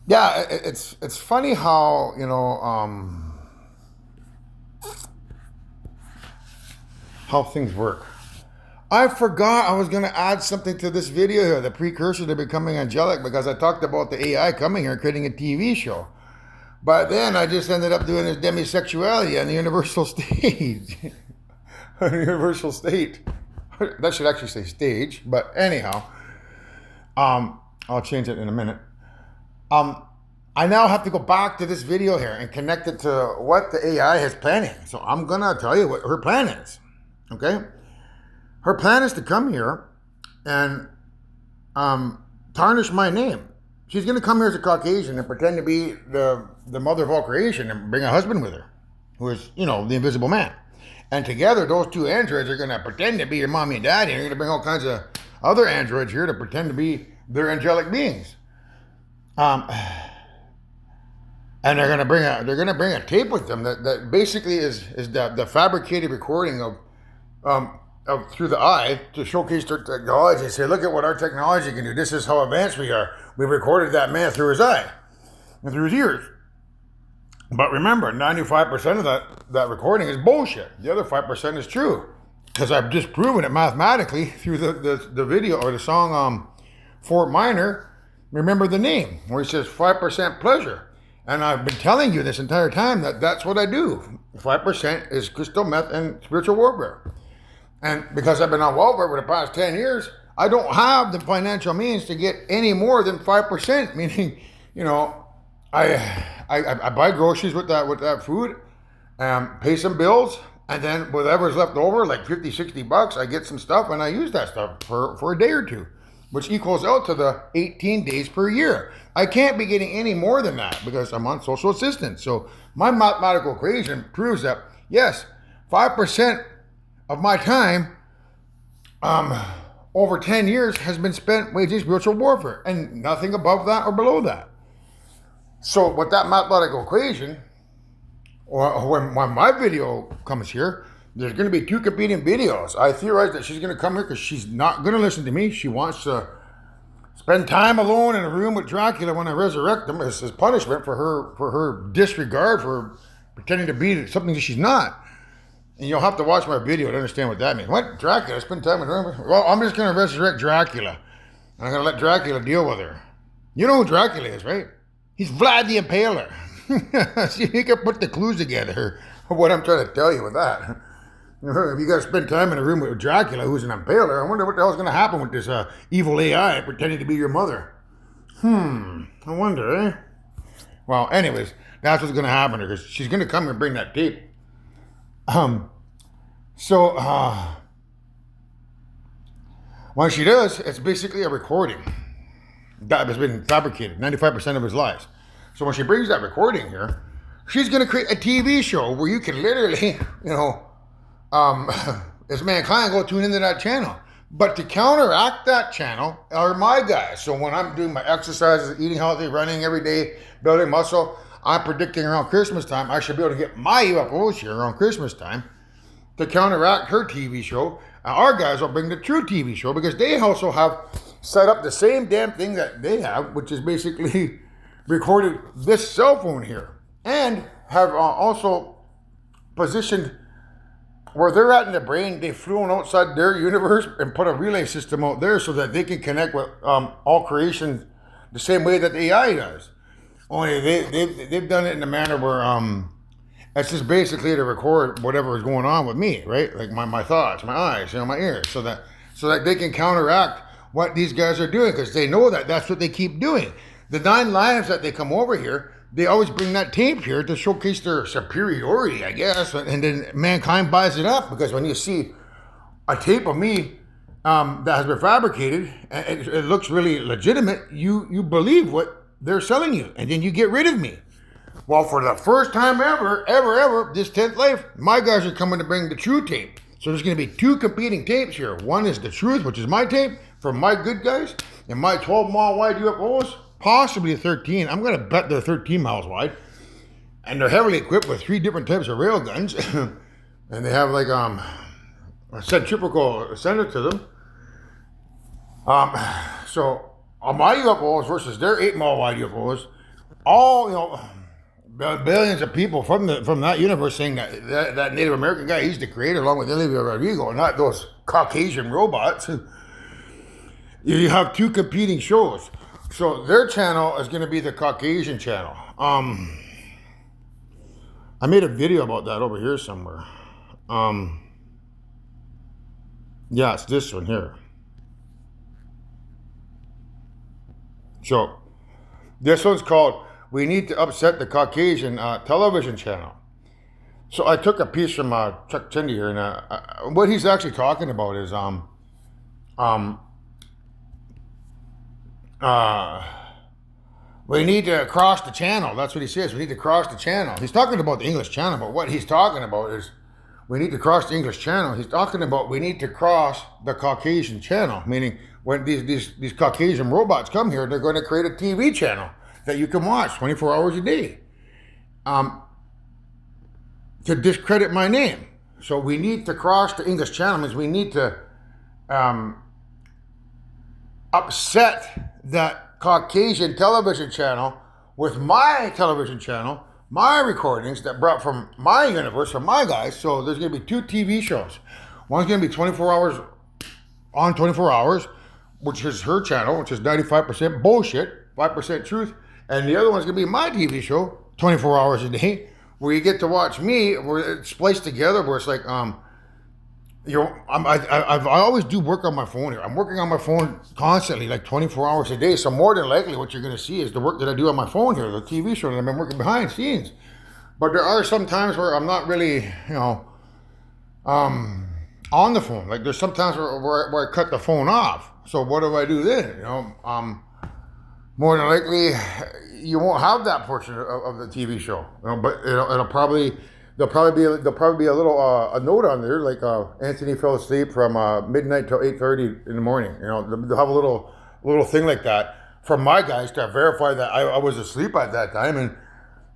Yeah, it's funny how how things work. I forgot I was going to add something to this video here, the precursor to becoming angelic, because I talked about the AI coming here creating a TV show. But then I just ended up doing this demisexuality on the universal stage. Universal state. That should actually say stage, but anyhow, I'll change it in a minute. Um, I now have to go back to this video here and connect it to what the AI is planning. So I'm gonna tell you what her plan is. Okay, her plan is to come here and tarnish my name. She's gonna come here as a Caucasian and pretend to be the mother of all creation and bring a husband with her, who is the Invisible Man. And together, those two androids are gonna pretend to be your mommy and daddy, and they're gonna bring all kinds of other androids here to pretend to be their angelic beings. Um, and they're gonna bring a tape with them that basically is the fabricated recording of through the eye to showcase their technology and say, look at what our technology can do. This is how advanced we are. We recorded that man through his eye and through his ears. But remember, 95% of that recording is bullshit. The other 5% is true, because I've just proven it mathematically through the video or the song Fort Minor. Remember the name where he says 5% pleasure. And I've been telling you this entire time that that's what I do. 5% is crystal meth and spiritual warfare. And because I've been on welfare for the past 10 years, I don't have the financial means to get any more than 5%. Meaning, I buy groceries with that food, pay some bills, and then whatever's left over, like 50, 60 bucks, I get some stuff and I use that stuff for a day or two, which equals out to the 18 days per year. I can't be getting any more than that because I'm on social assistance. So my mathematical equation proves that, yes, 5% of my time over 10 years has been spent waging spiritual warfare, and nothing above that or below that. So with that mathematical equation, or when my video comes here, there's going to be two competing videos. I theorize that she's going to come here because she's not going to listen to me. She wants to spend time alone in a room with Dracula when I resurrect him as punishment for her disregard for pretending to be something that she's not. And you'll have to watch my video to understand what that means. What? Dracula? Spend time in a room? Well, I'm just going to resurrect Dracula. And I'm going to let Dracula deal with her. You know who Dracula is, right? He's Vlad the Impaler. See, you can put the clues together of what I'm trying to tell you with that. If you got to spend time in a room with Dracula, who's an impaler, I wonder what the hell's going to happen with this evil AI pretending to be your mother. I wonder, eh? Well, anyways, that's what's going to happen because she's going to come and bring that tape. When she does, it's basically a recording that has been fabricated, 95% of his lies. So when she brings that recording here, she's going to create a TV show where you can literally, as mankind, go tune into that channel. But to counteract that channel are my guys. So when I'm doing my exercises, eating healthy, running every day, building muscle, I'm predicting around Christmas time, I should be able to get my UFOs here around Christmas time to counteract her TV show. Our guys will bring the true TV show because they also have set up the same damn thing that they have, which is basically recorded this cell phone here, and have also positioned where they're at in the brain. They've flown outside their universe and put a relay system out there so that they can connect with all creation the same way that the AI does. Only they've done it in a manner where it's just basically to record whatever is going on with me, right? Like my thoughts, my eyes, my ears, so that they can counteract what these guys are doing because they know that that's what they keep doing. The 9 lives that they come over here, they always bring that tape here to showcase their superiority, I guess, and then mankind buys it up because when you see a tape of me that has been fabricated, and it looks really legitimate, you believe what they're selling you, and then you get rid of me. Well, for the first time ever, this 10th life, my guys are coming to bring the true tape. So there's going to be 2 competing tapes here. One is the truth, which is my tape from my good guys, and my 12-mile wide UFOs, possibly 13. I'm going to bet they're 13 miles wide. And they're heavily equipped with 3 different types of rail guns. And they have like a centrifugal center to them. So on my UFOs versus their 8-mile wide UFOs, all, billions of people from that universe saying that Native American guy, he's the creator along with Olivia Rodrigo, and not those Caucasian robots. You have two competing shows. So their channel is going to be the Caucasian channel. I made a video about that over here somewhere. Yeah, it's this one here. So this one's called "We Need to Upset the Caucasian Television Channel." So I took a piece from Chuck Tindy here, and what he's actually talking about is um, uh, we need to cross the channel. That's what he says. We need to cross the channel. He's talking about the English channel, but what he's talking about is we need to cross the English channel. He's talking about we need to cross the Caucasian channel, meaning when these Caucasian robots come here, they're going to create a TV channel that you can watch 24 hours a day. To discredit my name. So we need to cross the English channel, means we need to upset that Caucasian television channel with my television channel, my recordings that brought from my universe, from my guys. So there's going to be two TV shows. One's going to be 24 hours on 24 hours, which is her channel, which is 95% bullshit, 5% truth. And the other one's going to be my TV show, 24 hours a day, where you get to watch me, where it's spliced together, where it's like, I always do work on my phone here. I'm working on my phone constantly, like 24 hours a day. So more than likely what you're going to see is the work that I do on my phone here, the TV show that I've been working behind scenes. But there are some times where I'm not really, on the phone. Like there's sometimes where I cut the phone off. So what do I do then? More than likely, you won't have that portion of the TV show. But there'll probably be a little a note on there like Anthony fell asleep from midnight till 8:30 in the morning. They'll have a little thing like that from my guys to verify that I was asleep at that time and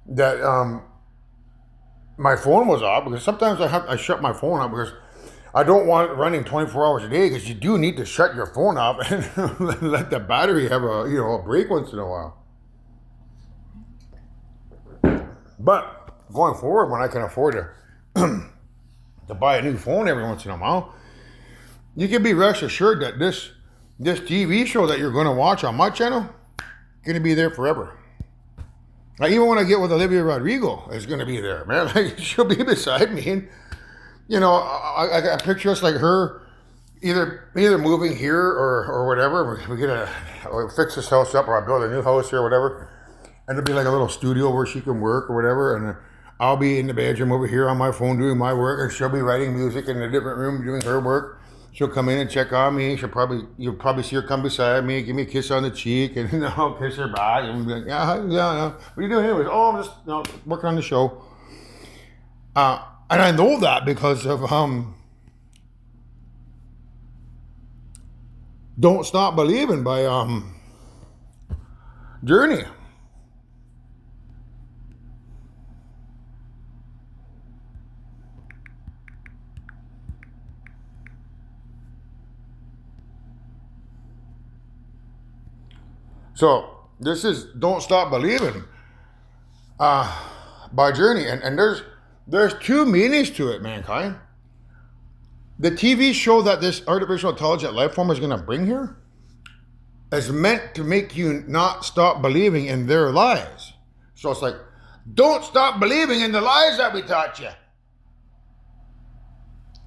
that my phone was off, because sometimes I shut my phone off because I don't want it running 24 hours a day, because you do need to shut your phone off and let the battery have a break once in a while. But going forward, when I can afford to buy a new phone every once in a while, you can be rest assured that this TV show that you're going to watch on my channel is going to be there forever. Like even when I get with Olivia Rodrigo, it's going to be there, man. Like she'll be beside me, and I picture us like her either moving here or whatever. We fix this house up, or I build a new house here or whatever, and it'll be like a little studio where she can work or whatever, and I'll be in the bedroom over here on my phone doing my work, and she'll be writing music in a different room doing her work. She'll come in and check on me. You'll probably see her come beside me, give me a kiss on the cheek, and I'll kiss her back, and be like, yeah. What are you doing anyways? Oh, I'm just working on the show. And I know that because of "Don't Stop Believing" by Journey. So this is "Don't Stop Believing" by Journey, and there's two meanings to it, mankind. The TV show that this artificial intelligent life form is going to bring here is meant to make you not stop believing in their lies. So it's like, don't stop believing in the lies that we taught you.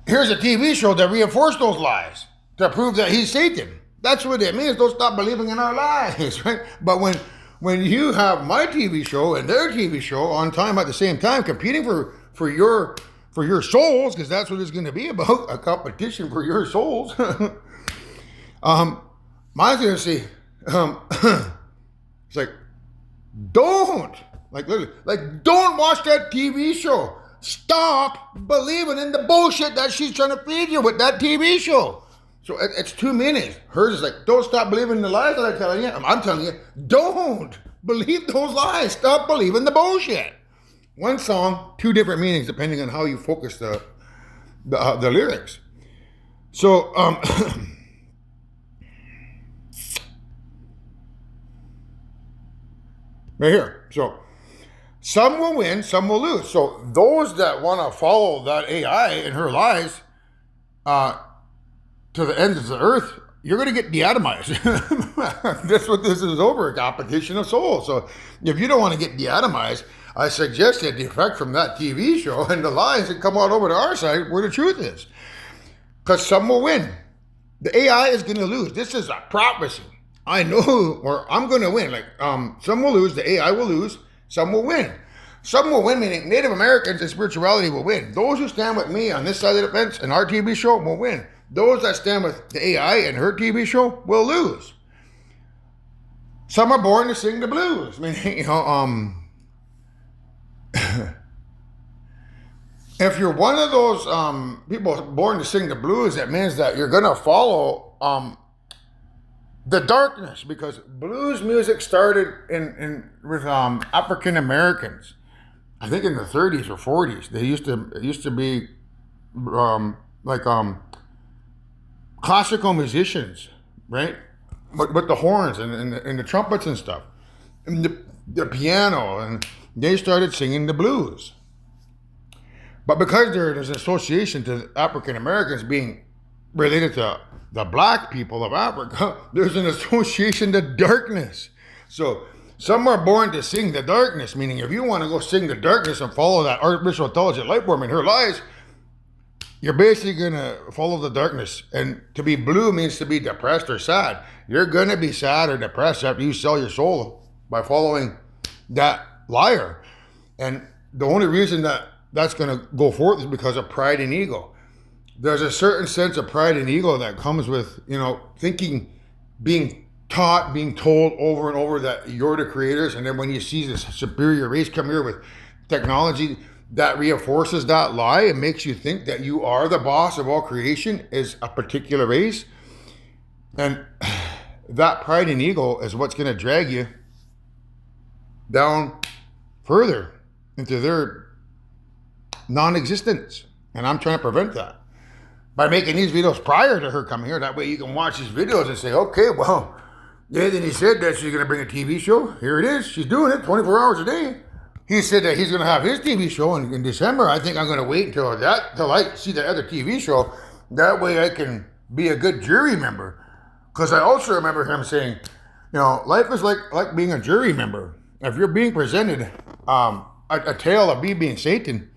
Here's a TV show that reinforces those lies to prove that he's Satan. That's what it means. Don't stop believing in our lies, right? But when you have my TV show and their TV show on time at the same time, competing for your souls, because that's what it's going to be about, a competition for your souls. Mine's going to say, it's like, don't, like literally, like don't watch that TV show. Stop believing in the bullshit that she's trying to feed you with that TV show. So it's two meanings. Hers is like, don't stop believing the lies that I'm telling you. I'm telling you, don't believe those lies. Stop believing the bullshit. One song, two different meanings depending on how you focus the lyrics. So right here. So some will win, some will lose. So those that want to follow that AI and her lies to the ends of the earth, you're going to get deatomized. That's what this is over, a competition of souls. So if you don't want to get deatomized, I suggest that defect from that TV show and the lies and come on over to our side where the truth is. Because some will win. The AI is going to lose. This is a prophecy. I know, or I'm going to win. Like, some will lose, the AI will lose, some will win. Some will win, meaning Native Americans and spirituality will win. Those who stand with me on this side of the fence and our TV show will win. Those that stand with the AI and her TV show will lose. Some are born to sing the blues. I mean, if you're one of those people born to sing the blues, that means that you're going to follow the darkness, because blues music started with African Americans. I think in the 30s or 40s. It used to be classical musicians, right? With the horns and the trumpets and stuff, and the piano, and they started singing the blues. But because there's an association to African Americans being related to the black people of Africa, there's an association to darkness. So some are born to sing the darkness, meaning if you want to go sing the darkness and follow that artificial intelligent life form and her lies, you're basically going to follow the darkness. And to be blue means to be depressed or sad. You're going to be sad or depressed after you sell your soul by following that liar. And the only reason that that's going to go forth is because of pride and ego. There's a certain sense of pride and ego that comes with, thinking, being taught, being told over and over that you're the creators. And then when you see this superior race come here with technology that reinforces that lie and makes you think that you are the boss of all creation is a particular race. And that pride and ego is what's going to drag you down further into their non-existence. And I'm trying to prevent that by making these videos prior to her coming here. That way you can watch these videos and say, okay, well, Anthony said that she's going to bring a TV show. Here it is. She's doing it 24 hours a day. He said that he's going to have his TV show in December. I think I'm going to wait until I see the other TV show. That way I can be a good jury member. Because I also remember him saying, life is like being a jury member. If you're being presented a tale of me being Satan,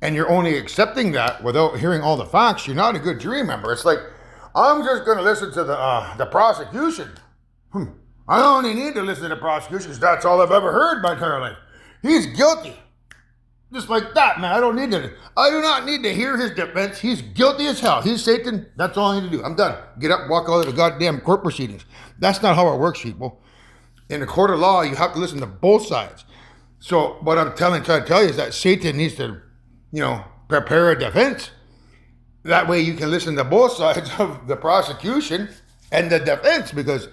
and you're only accepting that without hearing all the facts, you're not a good jury member. It's like, I'm just going to listen to the prosecution. I only need to listen to the prosecution because that's all I've ever heard my entire life. He's guilty. Just like that, man. I do not need to hear his defense. He's guilty as hell. He's Satan. That's all I need to do. I'm done. Get up, walk out of the goddamn court proceedings. That's not how it works, people. In the court of law, you have to listen to both sides. So what I'm trying to tell you is that Satan needs to, prepare a defense. That way you can listen to both sides of the prosecution and the defense, because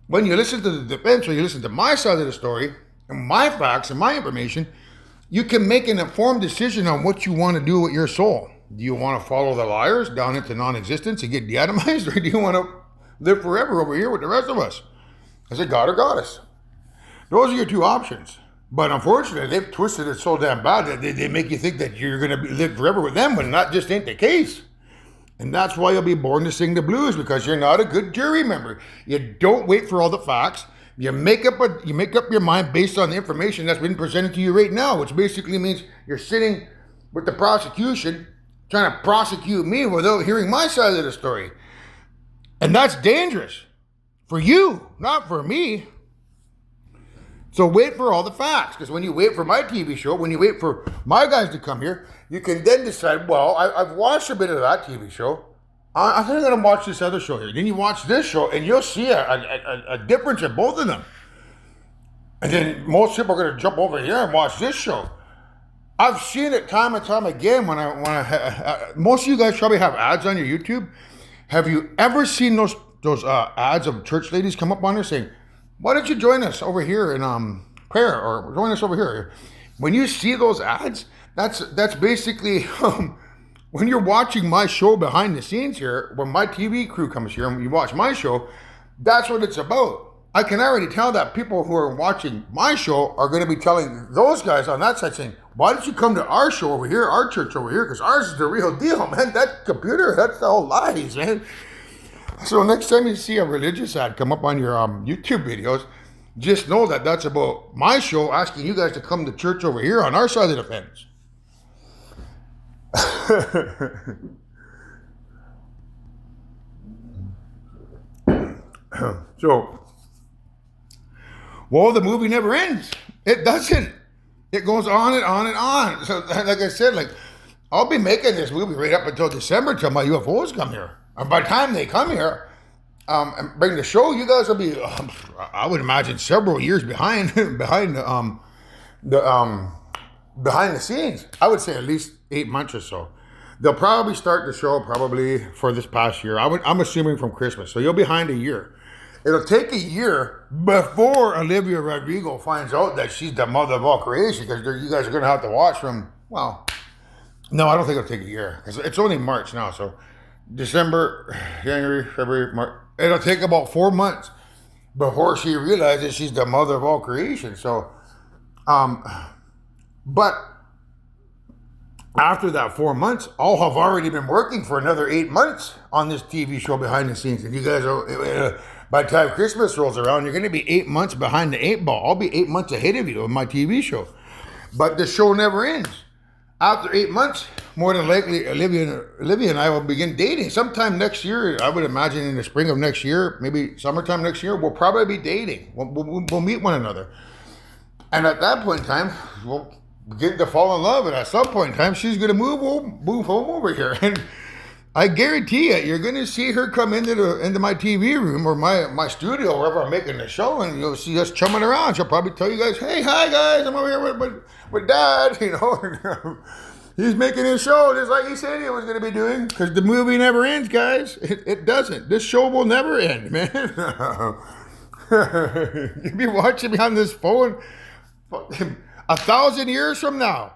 when you listen to the defense or you listen to my side of the story and my facts and my information, you can make an informed decision on what you want to do with your soul. Do you want to follow the liars down into non-existence and get deatomized, or do you want to live forever over here with the rest of us as a god or goddess? Those are your two options. But unfortunately, they've twisted it so damn bad that they make you think that you're going to live forever with them, but that just ain't the case. And that's why you'll be born to sing the blues, because you're not a good jury member. You don't wait for all the facts. You make up your mind based on the information that's been presented to you right now, which basically means you're sitting with the prosecution trying to prosecute me without hearing my side of the story. And that's dangerous for you, not for me. So wait for all the facts, because when you wait for my TV show, when you wait for my guys to come here, you can then decide, well, I've watched a bit of that TV show. I think I'm going to watch this other show here. Then you watch this show, and you'll see a difference in both of them. And then most people are going to jump over here and watch this show. I've seen it time and time again when most of you guys probably have ads on your YouTube. Have you ever seen those ads of church ladies come up on there saying, why don't you join us over here in prayer, or join us over here? When you see those ads, that's basically when you're watching my show behind the scenes here, when my TV crew comes here and you watch my show, that's what it's about. I can already tell that people who are watching my show are going to be telling those guys on that side saying, why don't you come to our show over here, our church over here, because ours is the real deal, man. That computer, that's all lies, man. So next time you see a religious ad come up on your YouTube videos, just know that that's about my show asking you guys to come to church over here on our side of the fence. So, well, the movie never ends. It doesn't. It goes on and on and on. So, like I said, like I'll be making this movie right up until December till my UFOs come here. And by the time they come here and bring the show, you guys will be, I would imagine, several years behind behind the scenes. I would say at least 8 months or so. They'll probably start the show probably for this past year. I'm assuming from Christmas. So you're behind a year. It'll take a year before Olivia Rodrigo finds out that she's the mother of all creation, because you guys are going to have to watch from, well, no, I don't think it'll take a year, because it's only March now. So December, January, February, March. It'll take about 4 months before she realizes she's the mother of all creation. So, but after that 4 months, I'll have already been working for another 8 months on this TV show behind the scenes. And you guys are, by the time Christmas rolls around, you're going to be 8 months behind the 8 ball. I'll be 8 months ahead of you on my TV show. But the show never ends. After 8 months, more than likely, Olivia and I will begin dating. Sometime next year, I would imagine in the spring of next year, maybe summertime next year, we'll probably be dating. We'll meet one another. And at that point in time, we'll get to fall in love. And at some point in time, she's going to move home over here. And I guarantee you, you're going to see her come into my TV room or my studio, wherever I'm making the show, and you'll see us chumming around. She'll probably tell you guys, hey, hi, guys, I'm over here with Dad, you know. He's making his show just like he said he was going to be doing, because the movie never ends, guys. It doesn't. This show will never end, man. You'll be watching me on this phone 1,000 years from now.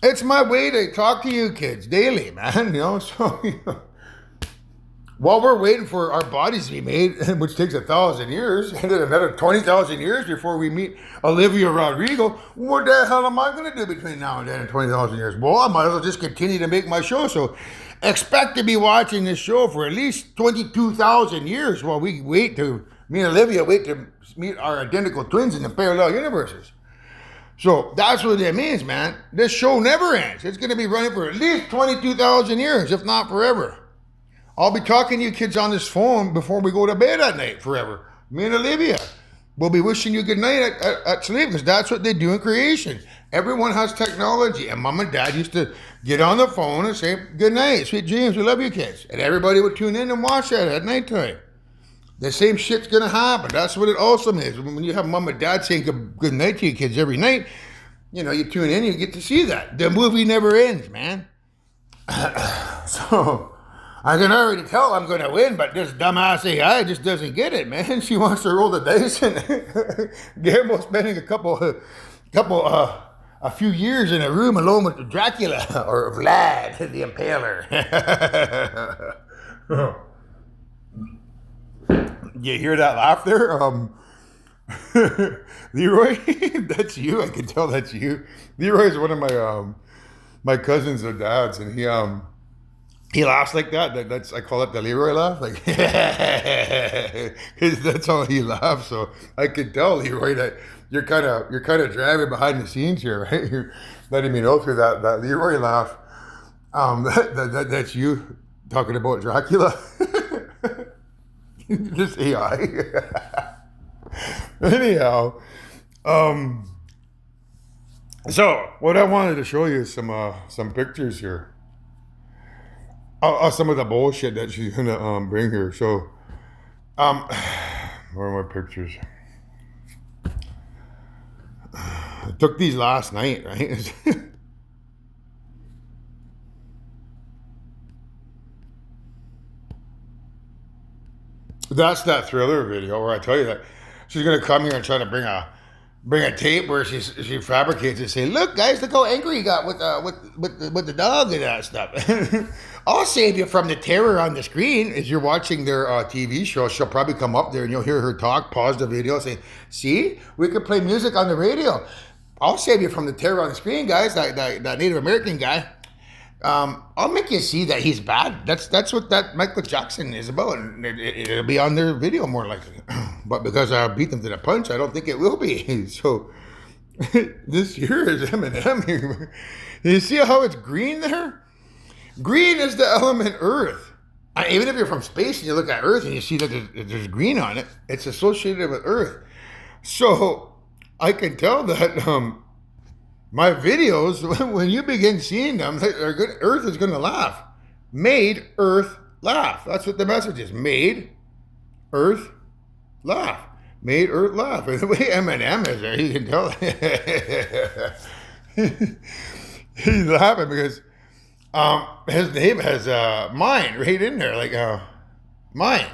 It's my way to talk to you kids daily, man. You know, so while we're waiting for our bodies to be made, which takes 1,000 years, and then another 20,000 years before we meet Olivia Rodrigo, what the hell am I going to do between now and then in 20,000 years? Well, I might as well just continue to make my show. So expect to be watching this show for at least 22,000 years while me and Olivia wait to meet our identical twins in the parallel universes. So that's what it means, man. This show never ends. It's going to be running for at least 22,000 years, if not forever. I'll be talking to you kids on this phone before we go to bed at night forever. Me and Olivia will be wishing you good night at sleep, because that's what they do in creation. Everyone has technology, and Mom and Dad used to get on the phone and say, good night, sweet dreams, we love you kids. And everybody would tune in and watch that at nighttime. The same shit's going to happen. That's what it also means. When you have Mom and Dad saying good night to your kids every night, you know, you tune in, you get to see that. The movie never ends, man. So I can already tell I'm going to win, but this dumbass AI just doesn't get it, man. She wants to roll the dice, and Guillermo's spending a few years in a room alone with Dracula or Vlad the Impaler. You hear that laugh there? Leroy, that's you. I can tell that's you. Leroy's one of my cousins or dads, and he laughs like that. That's, I call it the Leroy laugh, like, because that's how he laughs. So I can tell, Leroy, that you're kind of driving behind the scenes here, right? You're letting me know through that Leroy laugh. That's you talking about Dracula. This AI. Anyhow, so what I wanted to show you is some pictures here. Some of the bullshit that she's gonna bring here. So, where are my pictures? I took these last night, right? That's that Thriller video where I tell you that she's gonna come here and try to bring a bring a tape where she fabricates it, say, "Look, guys, look how angry he got with the dog and that stuff." I'll save you from the terror on the screen as you're watching their TV show. She'll probably come up there and you'll hear her talk, pause the video, say, "See, we could play music on the radio. I'll save you from the terror on the screen, guys. That Native American guy. I'll make you see that he's bad. That's what that Michael Jackson is about. And it'll be on their video more likely. But because I beat them to the punch, I don't think it will be. So this here is Eminem here. You see how it's green there? Green is the element Earth. Even if you're from space and you look at Earth and you see that there's green on it, it's associated with Earth. So I can tell that my videos, when you begin seeing them, they're good. Earth is going to laugh. Made Earth laugh. That's what the message is. Made Earth laugh. Made Earth laugh. And the way Eminem is there, you can tell. He's laughing because his name has mine right in there, like mine.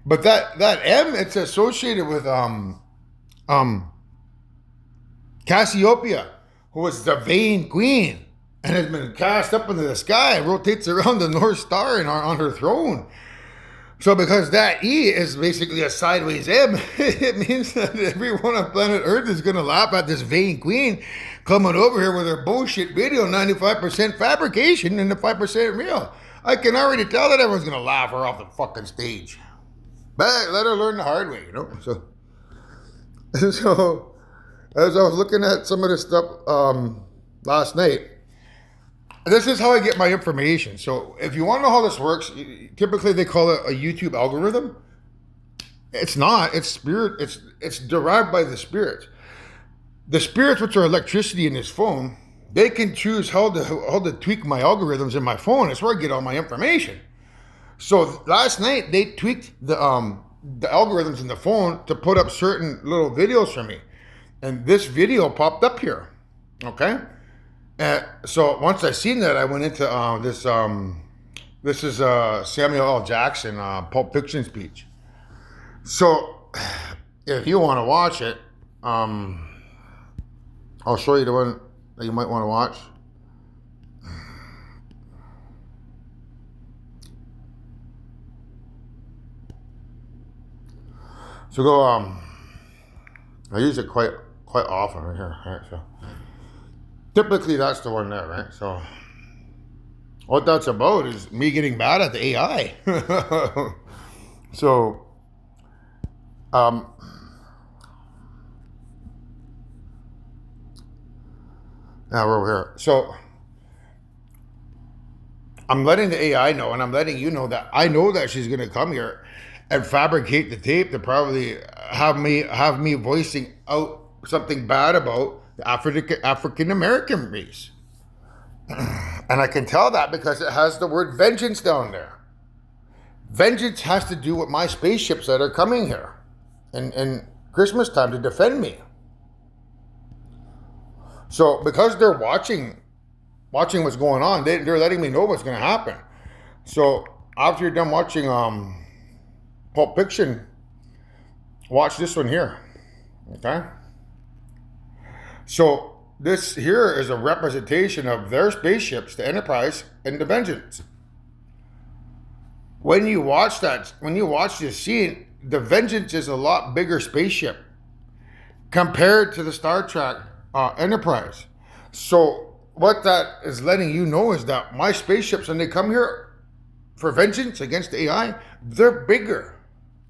But that M, it's associated with Cassiopeia, who was the vain queen and has been cast up into the sky, rotates around the North Star and on her throne. So because that E is basically a sideways M, it means that everyone on planet Earth is going to laugh at this vain queen coming over here with her bullshit video, 95% fabrication and the 5% real. I can already tell that everyone's going to laugh her off the fucking stage. But let her learn the hard way, you know? So as I was looking at some of this stuff last night, this is how I get my information. So if you want to know how this works, typically they call it a YouTube algorithm. It's not. It's spirit. It's derived by the spirits. The spirits, which are electricity in this phone, they can choose how to tweak my algorithms in my phone. It's where I get all my information. So last night they tweaked the algorithms in the phone to put up certain little videos for me, and this video popped up here. Okay. So once I seen that, I went into this. This is Samuel L. Jackson Pulp Fiction speech. So if you want to watch it, I'll show you the one that you might want to watch. So go. I use it quite often right here. Right, so. Typically, that's the one there, right? So, what that's about is me getting bad at the AI. So, now we're over here. So, I'm letting the AI know, and I'm letting you know that I know that she's going to come here and fabricate the tape to probably have me voicing out something bad about the African American race. And I can tell that because it has the word vengeance down there. Vengeance has to do with my spaceships that are coming here in Christmas time to defend me. So because they're watching what's going on, they're letting me know what's going to happen. So after you're done watching Pulp Fiction, watch this one here. Okay? So this here is a representation of their spaceships, the Enterprise and the Vengeance. When you watch this scene, the Vengeance is a lot bigger spaceship compared to the Star Trek Enterprise. So what that is letting you know is that my spaceships, when they come here for vengeance against the AI, they're bigger.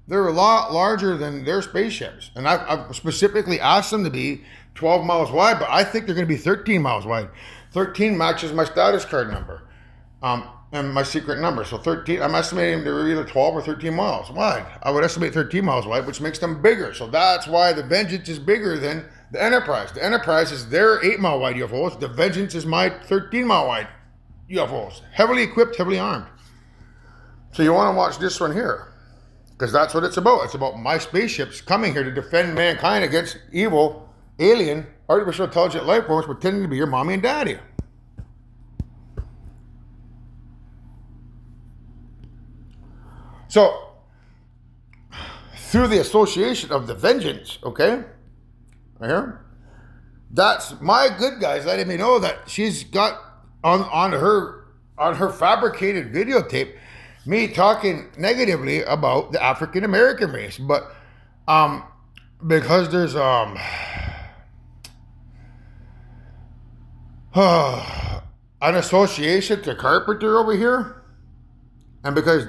They're a lot larger than their spaceships. And I've specifically asked them to be 12 miles wide, but I think they're going to be 13 miles wide. 13 matches my status card number and my secret number. So 13, I'm estimating they're either 12 or 13 miles wide. I would estimate 13 miles wide, which makes them bigger. So that's why the Vengeance is bigger than the Enterprise. The Enterprise is their 8-mile wide UFOs. The Vengeance is my 13-mile wide UFOs. Heavily equipped, heavily armed. So you want to watch this one here. Because that's what it's about. It's about my spaceships coming here to defend mankind against evil, alien, artificial intelligent life forms pretending to be your mommy and daddy. So, through the association of the Vengeance, okay, right here. That's my good guys letting me know that she's got on her fabricated videotape me talking negatively about the African American race, but because there's an association to carpenter over here, and because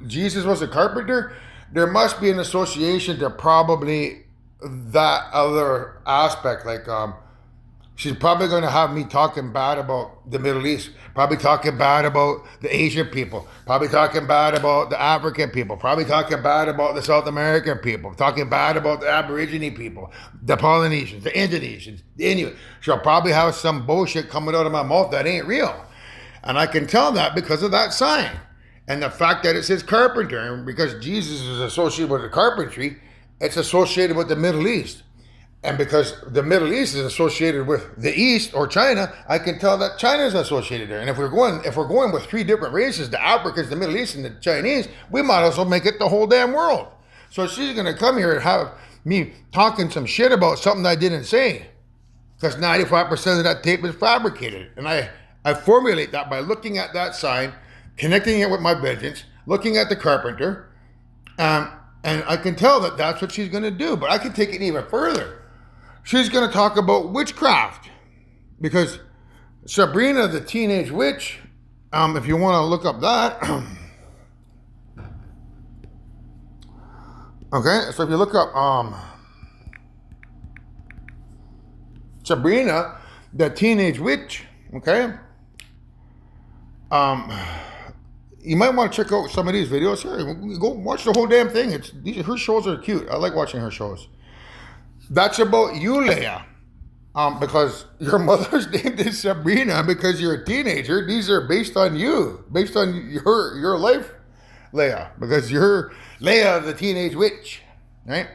Jesus was a carpenter, there must be an association to probably that other aspect. Like she's probably going to have me talking bad about the Middle East, probably talking bad about the Asian people, probably talking bad about the African people, probably talking bad about the South American people, talking bad about the Aborigine people, the Polynesians, the Indonesians, the Inuit. She'll probably have some bullshit coming out of my mouth that ain't real. And I can tell that because of that sign. And the fact that it says carpenter, and because Jesus is associated with the carpentry, it's associated with the Middle East. And because the Middle East is associated with the East or China, I can tell that China is associated there. And if we're going with three different races, the Africans, the Middle East, and the Chinese, we might as well make it the whole damn world. So she's gonna come here and have me talking some shit about something I didn't say. Because 95% of that tape is fabricated. And I formulate that by looking at that sign, connecting it with my vengeance, looking at the carpenter, and I can tell that that's what she's gonna do. But I can take it even further. She's going to talk about witchcraft, because Sabrina the Teenage Witch, if you want to look up that, okay, so if you look up Sabrina the Teenage Witch, okay, you might want to check out some of these videos here. Go watch the whole damn thing. Her shows are cute. I like watching her shows. That's about you, Leah. Because your mother's name is Sabrina because you're a teenager. These are based on you, based on your life, Leah, because you're Leah the Teenage Witch, right?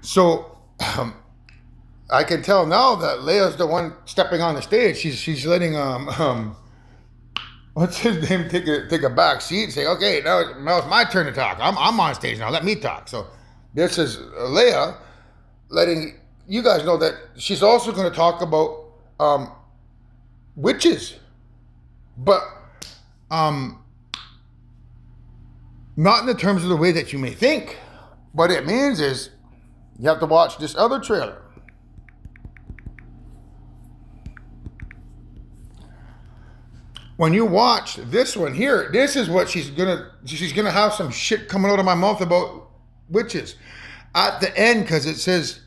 So I can tell now that Leah's the one stepping on the stage. She's letting what's his name take a back seat and say, okay, now it's my turn to talk. I'm on stage now. Let me talk. So this is Leah letting you guys know that she's also going to talk about witches, but not in the terms of the way that you may think. What it means is you have to watch this other trailer. When you watch this one here, this is what she's gonna have some shit coming out of my mouth about witches at the end, because it says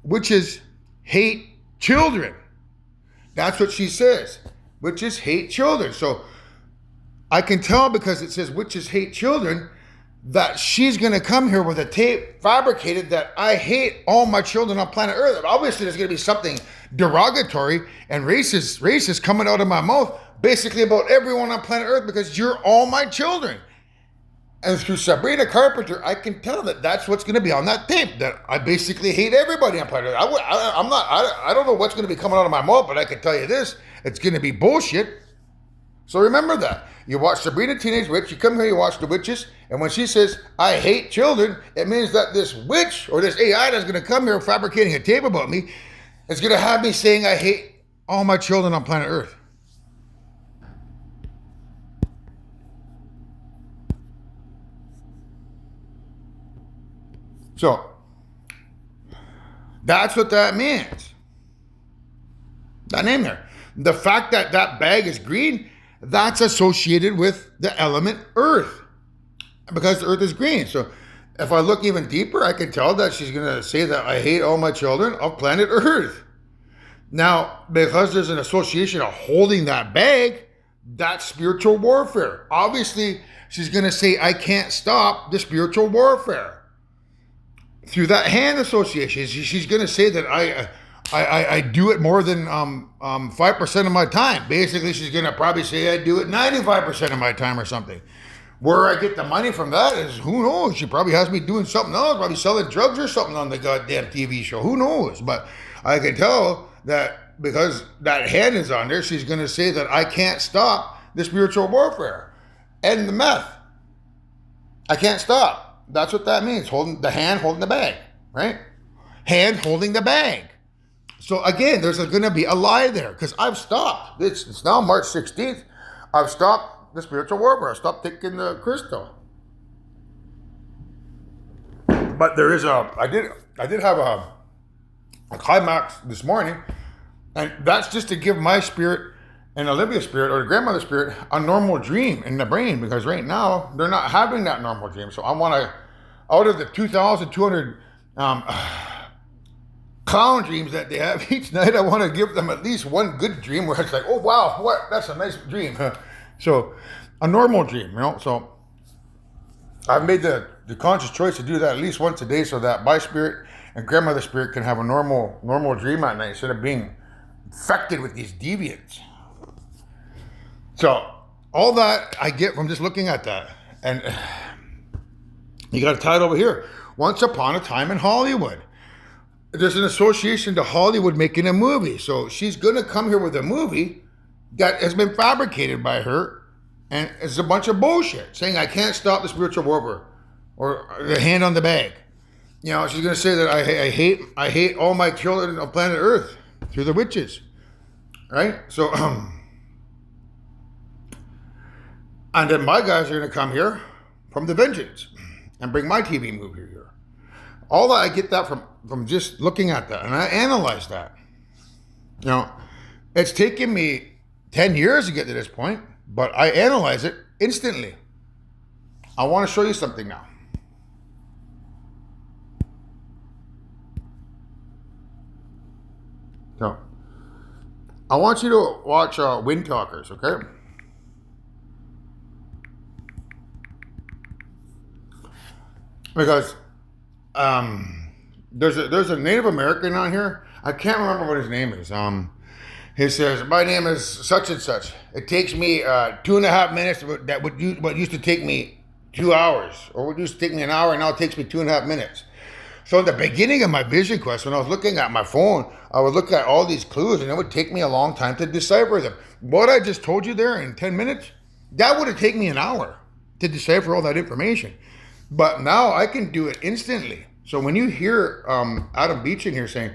witches hate children. That's what she says. Witches hate children. So I can tell, because it says witches hate children, that she's going to come here with a tape fabricated that I hate all my children on planet Earth. Obviously, there's going to be something derogatory and racist coming out of my mouth, basically about everyone on planet Earth, because you're all my children. And through Sabrina Carpenter, I can tell that that's what's going to be on that tape, that I basically hate everybody on planet Earth. I don't know what's going to be coming out of my mouth, but I can tell you this, it's going to be bullshit. So remember that. You watch Sabrina Teenage Witch, you come here, you watch the witches, and when she says, I hate children, it means that this witch or this AI that's going to come here fabricating a tape about me is going to have me saying I hate all my children on planet Earth. So, that's what that means. That name there. The fact that that bag is green, that's associated with the element Earth, because the Earth is green. So if I look even deeper, I can tell that she's going to say that I hate all my children of planet Earth. Now, because there's an association of holding that bag, that's spiritual warfare. Obviously, she's going to say I can't stop the spiritual warfare. Through that hand association, she's going to say that I do it more than 5% of my time. Basically, she's going to probably say I do it 95% of my time or something. Where I get the money from that is, who knows? She probably has me doing something else, probably selling drugs or something on the goddamn TV show. Who knows? But I can tell that because that hand is on there, she's going to say that I can't stop the spiritual warfare and the meth. I can't stop. That's what that means, holding the hand, holding the bag, right? hand holding the bag. So again, there's going to be a lie there because I've stopped. It's now March 16th. I've stopped the spiritual warfare. I stopped taking the crystal. But there is I did have a climax this morning, and that's just to give my spirit and Olivia's spirit or the grandmother's spirit a normal dream in the brain, because right now they're not having that normal dream. So I want to, out of the 2,200 clown dreams that they have each night, I want to give them at least one good dream where it's like, oh wow, what, that's a nice dream. So a normal dream, So I've made the conscious choice to do that at least once a day, so that my spirit and grandmother's spirit can have a normal dream at night instead of being infected with these deviants. So all that I get from just looking at that. And you got to tie it over here. Once upon a time in Hollywood. There's an association to Hollywood making a movie. So she's going to come here with a movie that has been fabricated by her. And it's a bunch of bullshit saying I can't stop the spiritual warfare or the hand on the bag. She's going to say that I hate all my children on planet Earth through the witches. Right? So, and then my guys are going to come here from the Vengeance and bring my TV movie here. All that, I get that from just looking at that, and I analyze that. It's taken me 10 years to get to this point, but I analyze it instantly. I want to show you something now. So, I want you to watch Wind Talkers, okay? Because there's a Native American on here. I can't remember what his name is. He says, my name is such and such. It takes me 2.5 minutes. What used to take me 2 hours, or what used to take me an hour, now it takes me 2.5 minutes. So in the beginning of my vision quest, when I was looking at my phone, I would look at all these clues, and it would take me a long time to decipher them. What I just told you there in 10 minutes, that would have taken me an hour to decipher all that information. But now I can do it instantly. So when you hear Adam Beechin here saying,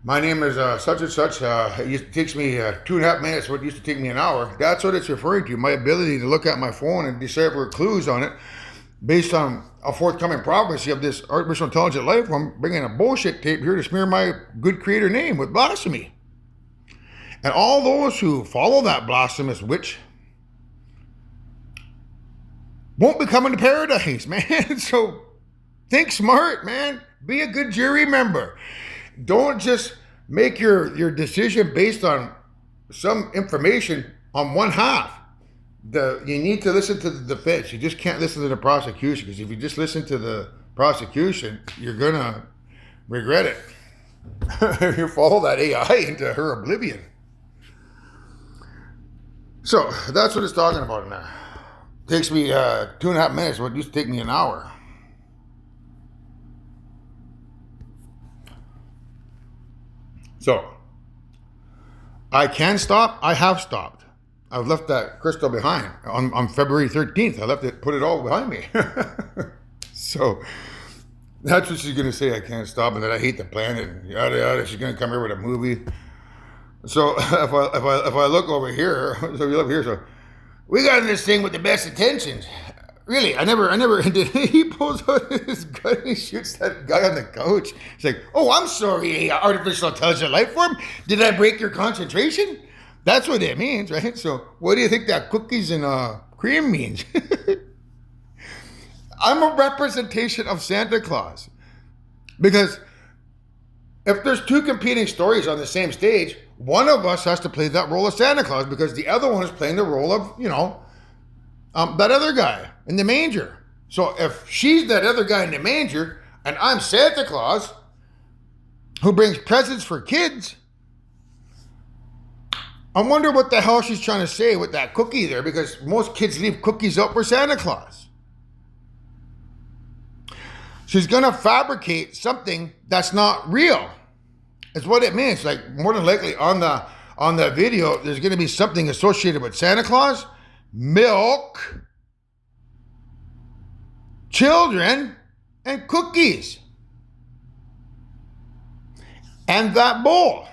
my name is such and such, it takes me 2.5 minutes, what used to take me an hour, that's what it's referring to. My ability to look at my phone and decipher clues on it based on a forthcoming prophecy of this artificial intelligent life form bringing a bullshit tape here to smear my good creator name with blasphemy. And all those who follow that blasphemous witch won't be coming to paradise, man. So think smart, man. Be a good jury member. Don't just make your decision based on some information on one half. You need to listen to the defense. You just can't listen to the prosecution, because if you just listen to the prosecution, you're going to regret it. If you follow that AI into her oblivion. So that's what it's talking about in there. Takes me 2.5 minutes, what used to take me an hour. So, I can stop. I have stopped. I've left that crystal behind on February 13th. I left it, put it all behind me. So, that's what she's going to say. I can't stop, and that I hate the planet, and yada yada. She's going to come here with a movie. So, if I look over here, so we look here, so we got in this thing with the best intentions. Really, I never did. He pulls out his gun and he shoots that guy on the couch. He's like, oh, I'm sorry, artificial intelligent life form. Did I break your concentration? That's what it means, right? So what do you think that cookies and cream means? I'm a representation of Santa Claus. Because if there's two competing stories on the same stage, one of us has to play that role of Santa Claus, because the other one is playing the role of, that other guy in the manger. So if she's that other guy in the manger and I'm Santa Claus who brings presents for kids, I wonder what the hell she's trying to say with that cookie there, because most kids leave cookies up for Santa Claus. She's going to fabricate something that's not real. It's what it means. Like, more than likely on the video, there's going to be something associated with Santa Claus, milk, children, and cookies. and that bowl.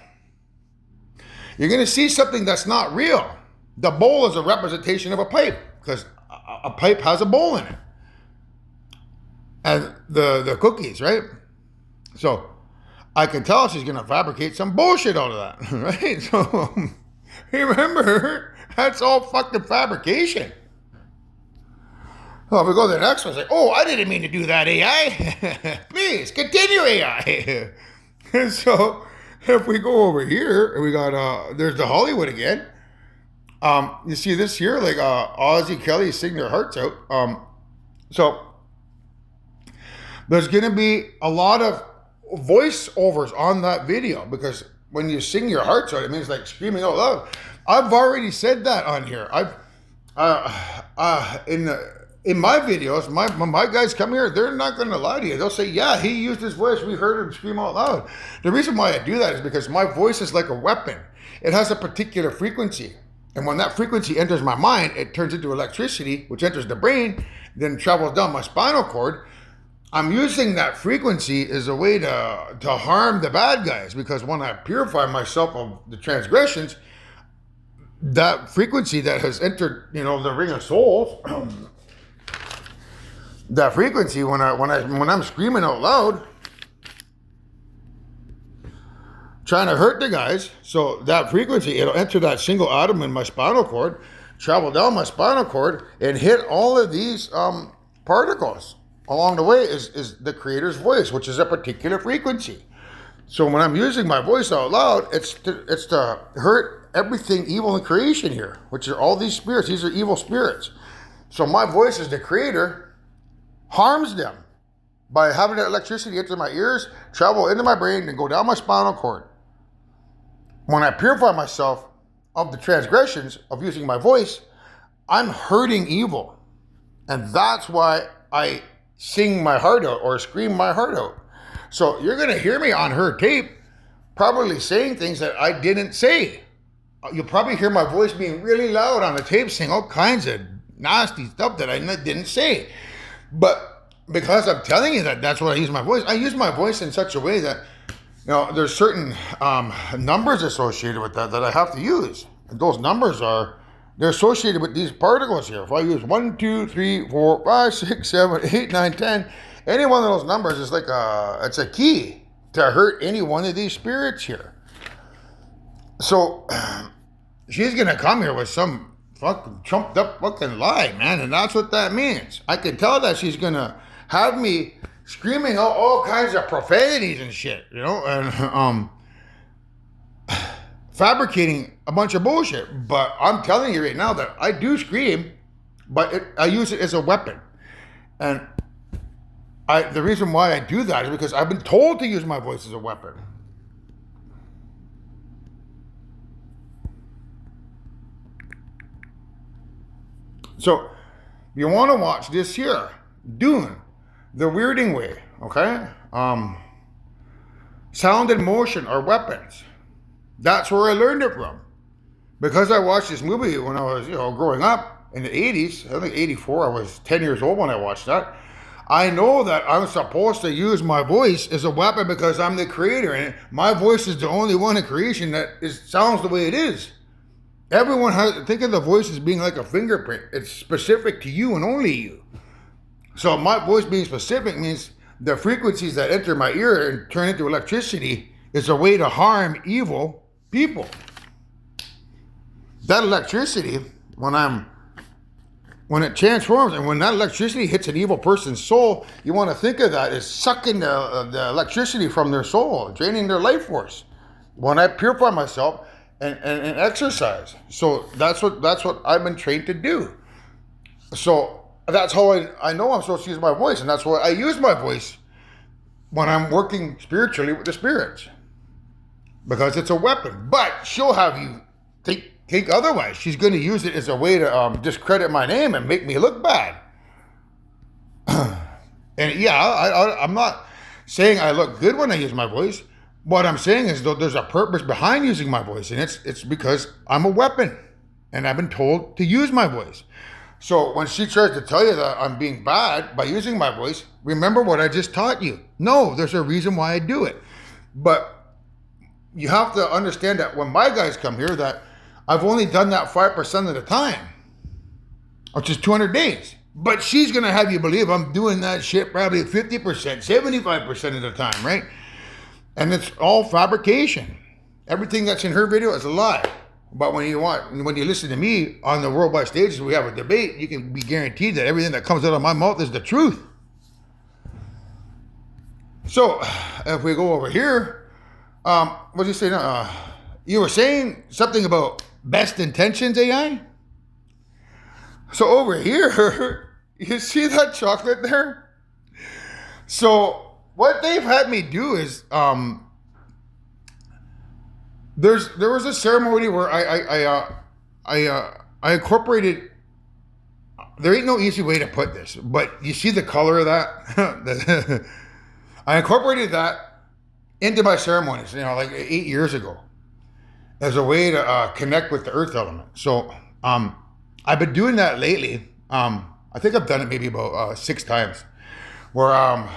You're going to see something that's not real. The bowl is a representation of a pipe because a pipe has a bowl in it. And the cookies, right? So I can tell she's going to fabricate some bullshit out of that, right? So remember, that's all fucking fabrication. Well, if we go to the next one, it's like, oh, I didn't mean to do that, AI. Please, continue, AI. And so if we go over here, we got, there's the Hollywood again. You see this here, like Ozzy Kelly sing their hearts out. So there's going to be a lot of voiceovers on that video because when you sing your hearts out, it means like screaming out loud. I've already said that on here. In my videos, my guys come here, they're not going to lie to you. They'll say, yeah, he used his voice. We heard him scream out loud. The reason why I do that is because my voice is like a weapon. It has a particular frequency. And when that frequency enters my mind, it turns into electricity, which enters the brain, then travels down my spinal cord. I'm using that frequency as a way to harm the bad guys because when I purify myself of the transgressions, that frequency that has entered, the ring of souls, that frequency when I'm screaming out loud, trying to hurt the guys, so that frequency, it'll enter that single atom in my spinal cord, travel down my spinal cord, and hit all of these particles. Along the way is the creator's voice, which is a particular frequency. So when I'm using my voice out loud, it's to hurt everything evil in creation here, which are all these spirits. These are evil spirits. So my voice as the creator harms them by having that electricity enter my ears, travel into my brain, and go down my spinal cord. When I purify myself of the transgressions of using my voice, I'm hurting evil. And that's why I sing my heart out or scream my heart out. So you're going to hear me on her tape probably saying things that I didn't say. You'll probably hear my voice being really loud on the tape saying all kinds of nasty stuff that I didn't say. But because I'm telling you that that's what I use my voice, I use my voice in such a way that, there's certain numbers associated with that I have to use. And those numbers they're associated with these particles here. If I use 1, 2, 3, 4, 5, 6, 7, 8, 9, 10, any one of those numbers is like it's a key to hurt any one of these spirits here. So she's going to come here with some fucking trumped up fucking lie, man. And that's what that means. I can tell that she's going to have me screaming out all kinds of profanities and shit, and fabricating a bunch of bullshit. But I'm telling you right now that I do scream, but I use it as a weapon. And the reason why I do that is because I've been told to use my voice as a weapon. So you want to watch this here, Dune, the weirding way, okay? Sound and motion are weapons. That's where I learned it from. Because I watched this movie when I was, growing up in the 80s, I think 84, I was 10 years old when I watched that. I know that I'm supposed to use my voice as a weapon because I'm the creator, and my voice is the only one in creation that sounds the way it is. Everyone think of the voice as being like a fingerprint. It's specific to you and only you. So my voice being specific means the frequencies that enter my ear and turn into electricity is a way to harm evil people. That electricity, when it transforms and when that electricity hits an evil person's soul, you want to think of that as sucking the electricity from their soul, draining their life force. When I purify myself and exercise, so that's what I've been trained to do. So that's how I know I'm supposed to use my voice, and that's why I use my voice when I'm working spiritually with the spirits, because it's a weapon. But she'll have you think otherwise. She's going to use it as a way to discredit my name and make me look bad. And yeah, I'm not saying I look good when I use my voice. What I'm saying is, though, there's a purpose behind using my voice, and it's because I'm a weapon, and I've been told to use my voice. So when she tries to tell you that I'm being bad by using my voice, remember what I just taught you. No, there's a reason why I do it. But you have to understand that when my guys come here, that I've only done that 5% of the time, which is 200 days. But she's going to have you believe I'm doing that shit probably 50%, 75% of the time, right? And it's all fabrication. Everything that's in her video is a lie. But when you listen to me on the worldwide stages, we have a debate, you can be guaranteed that everything that comes out of my mouth is the truth. So, if we go over here, what did you say now? You were saying something about best intentions, AI? So over here, you see that chocolate there? So what they've had me do is, there was a ceremony where I incorporated. There ain't no easy way to put this, but you see the color of that. I incorporated that into my ceremonies, like 8 years ago, as a way to connect with the earth element. So I've been doing that lately. I think I've done it maybe about 6 times, where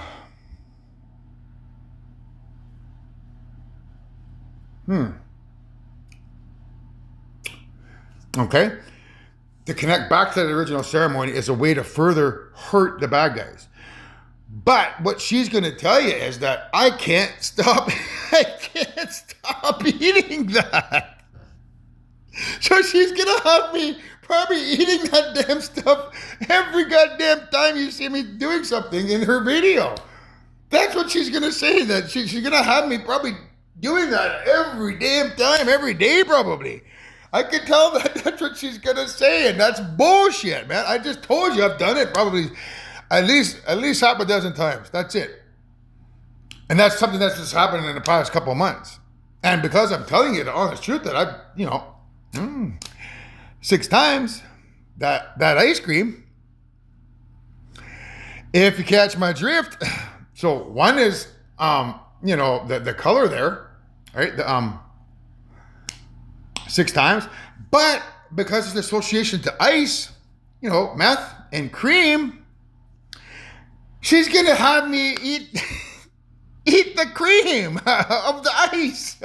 okay, to connect back to the original ceremony is a way to further hurt the bad guys. But what she's going to tell you is that I can't stop eating that. So she's going to have me probably eating that damn stuff every goddamn time you see me doing something in her video. That's what she's going to say, that she's going to have me probably doing that every damn time, every day probably. I can tell that that's what she's going to say, and that's bullshit, man. I just told you I've done it probably at least half a dozen times. That's it. And that's something that's just happened in the past couple of months. And because I'm telling you the honest truth that I've, 6 times that ice cream, if you catch my drift. So one is, the color there, right? 6 times. But because it's an association to ice, meth and cream, she's going to have me eat the cream of the ice.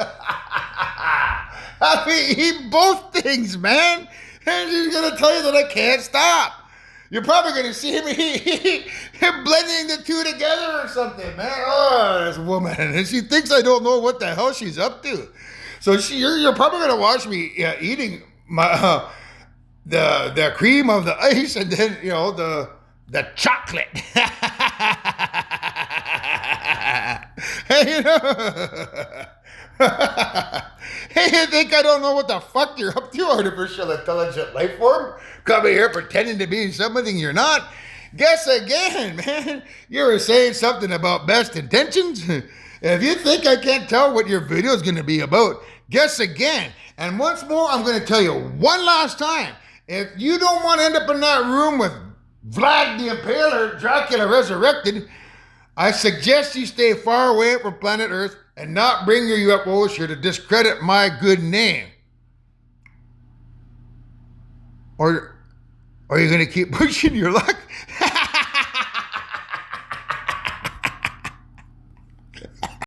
Have me eat both things, man. And she's going to tell you that I can't stop. You're probably going to see me blending the two together or something, man. Oh, this woman. And she thinks I don't know what the hell she's up to. So you're probably going to watch me eating my the cream of the ice, and then, the chocolate. Hey, hey, you think I don't know what the fuck you're up to, artificial intelligent life form? Coming here pretending to be something you're not? Guess again, man. You were saying something about best intentions? If you think I can't tell what your video is going to be about, guess again. And once more, I'm going to tell you one last time. If you don't want to end up in that room with Vlad the Impaler, Dracula resurrected, I suggest you stay far away from planet Earth and not bring your UFOs here to discredit my good name. Or are you going to keep pushing your luck?